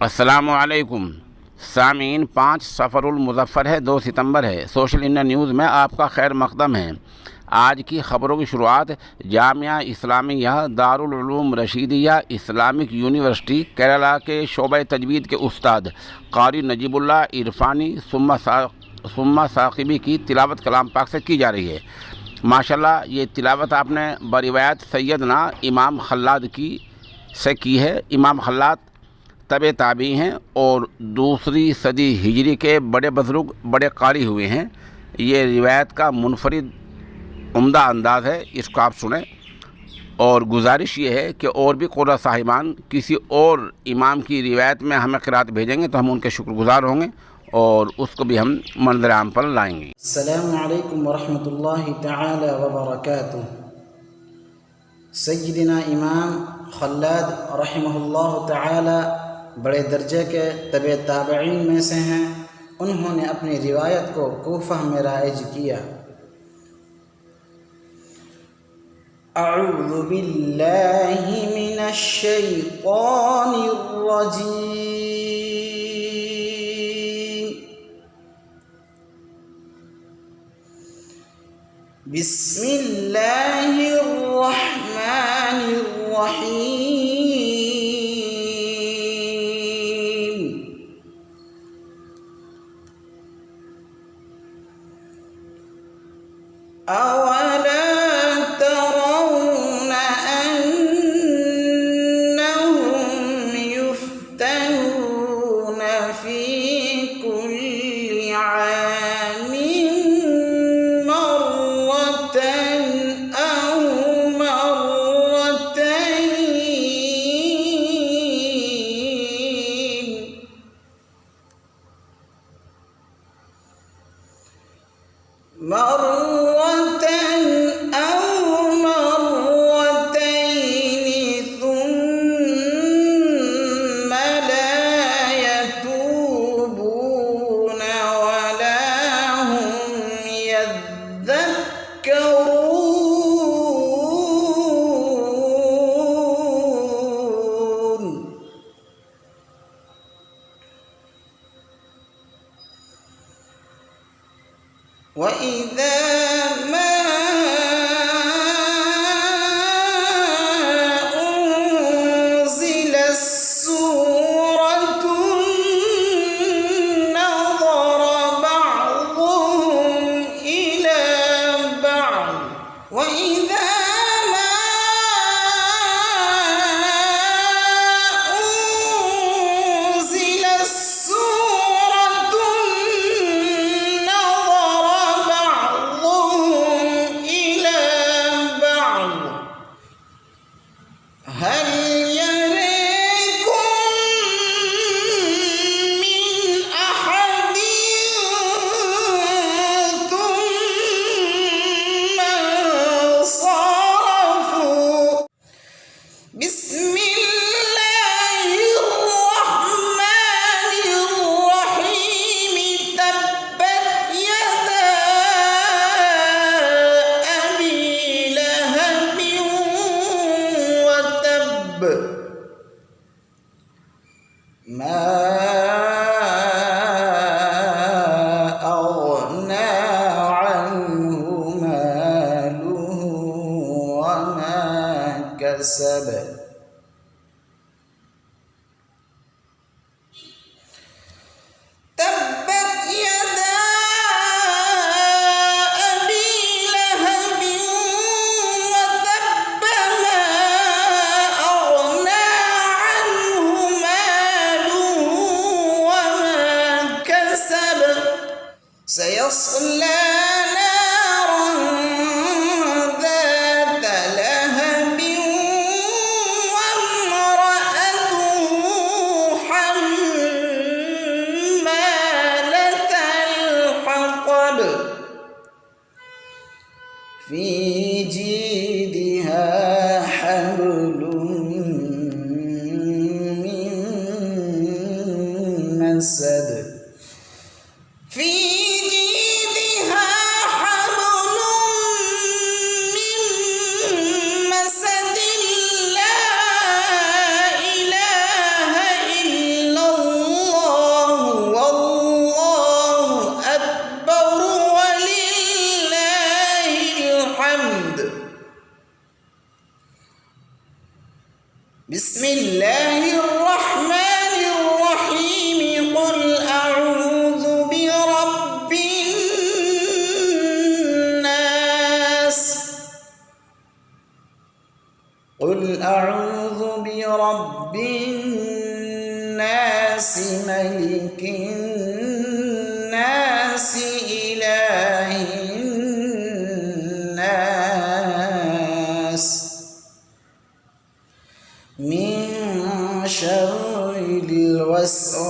अस्सलामुअलैकुम सामीन। 5 सफ़रुल मुज़फ़्फ़र है, 2 सितंबर है। सोशल इंडिया न्यूज़ में आपका खैर मक़दम है। आज की ख़बरों की शुरुआत जामिया इस्लामिया दारुल उलूम रशीदिया इस्लामिक यूनिवर्सिटी केरला के शोबे तजवीद के उस्ताद क़ारी नजीबुल्लाह इरफ़ानी सुम्मा साक़िबी की तिलावत कलाम पाक से की जा रही है। माशाल्लाह ये तिलावत आपने बरिवायत सैयदना इमाम खल्लाद की है। इमाम खल्लाद तबे ताबी हैं और दूसरी सदी हिजरी के बड़े बुज़ुर्ग बड़े कारी हुए हैं। ये रिवायत का मुनफरिद उम्दा अंदाज़ है, इसको आप सुने। और गुजारिश ये है कि और भी क़ुर्रा साहिबान किसी और इमाम की रिवायत में हमें क़िरात भेजेंगे तो हम उनके शुक्रगुज़ार होंगे और उसको भी हम मंज़र आम पर लाएंगे। अस्सलामु अलैकुम वरहमतुल्लाहि तआला व बरकातुहू। सय्यदना इमाम खल्लाद रहमहुल्लाह तआला बड़े दर्जे के तबे ताबईन में से हैं। उन्होंने अपनी रिवायत को कूफा में राइज किया। अऊज़ु बिल्लाहि मिनश शैतानिर रजीम। बिस्मिल्लाहिर रहमानिर रहीम। अवला तरौन अन्नहुम युफ्तनून फी कुल्ली आमिन मर्रतन औ मर्रतैन ثم لا يتوبون ولا هم يذكرون وإذا ما أنزلت سورة نظر بعضهم إلى بعض وإذا ما أنزلت سورة نظر بعضهم إلى بعض هل يريكم من أحد ثم انصرفوا بسم الله الرحمن الرحيم تبت يدا أبي لهب وتب ما أغنى عنه ماله وما كسب تبت يدا أبي لهب وتب ما أغنى عنه ماله وما كسب سيصلى نارا ذات لهب وامرأته حمالة الحطب في جيدها حبل من مسد في جيدها حبل من مسد لا إله إلا بسم الله الرحمن الرحيم قل أعوذ برب الناس قل أعوذ برب الناس ملك الناس إله الناس من شر الوسواس